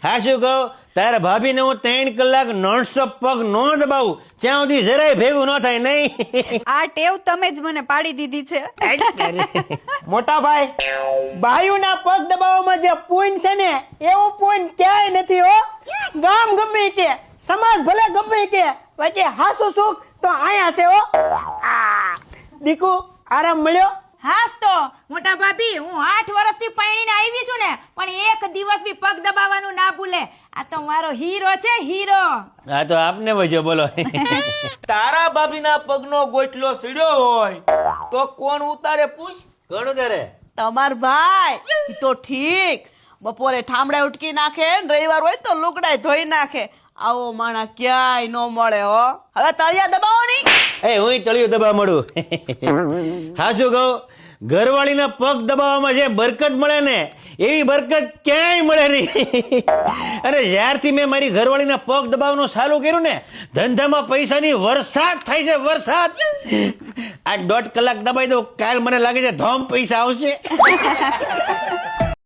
હા શું કહું, તારા ભાભીને હું 3 કલાક નોનસ્ટોપ પગ ન દબાવું ત્યાં સુધી જરાય ભેગું ન થાય નહીં. આ ટેવ તમે જ મને પાડી દીધી છે. મોટા ભાઈ, બાયુના પગ દબાવવામાં જે પૂન છે ને એવું પૂન ક્યાંય નથી હો. ગામ ગમે તે, સમાજ ભલે ગમે તે, વચ્ચે હાસુ સુખ તો આયા છે હો. દીકુ આરામ મળ્યો? હાસ તો મોટા ભાભી, હું 8 વર્ષથી પરણીને આવી છું ને, પણ એક દિવસ બી પગ દબાવવાનું ના ભૂલે. આ તો મારો હીરો છે, હીરો. હા તો આપને વજો બોલો. તારા ભાભીના પગનો ગોઠલો સીડ્યો હોય તો કોણ ઉતારે પૂછ? કોણ કરે? તમાર ભાઈ ઈ તો ઠીક, બપોરે ઠામડા ઉટકી નાખે ને રવિવાર હોય તો લુગડાય ધોઈ નાખે. આવો માણા ક્યાંય ન મળે હો. હવે તળિયા દબાવો નહીં. એ હું તળિયું દબાવ મળું. હા શું કહું, ઘરવાળીના પગ દબાવવામાં જે બરકત મળે ને એવી બરકત ક્યાંય મળે નહીં. અને જ્યારથી મેં મારી ઘરવાળીના પગ દબાવવાનું ચાલુ કર્યું ને, ધંધામાં પૈસાની વરસાદ થાય છે, વરસાદ. આ 1.5 કલાક દબાઈ દઉં, કાલ મને લાગે છે ધોમ પૈસા આવશે.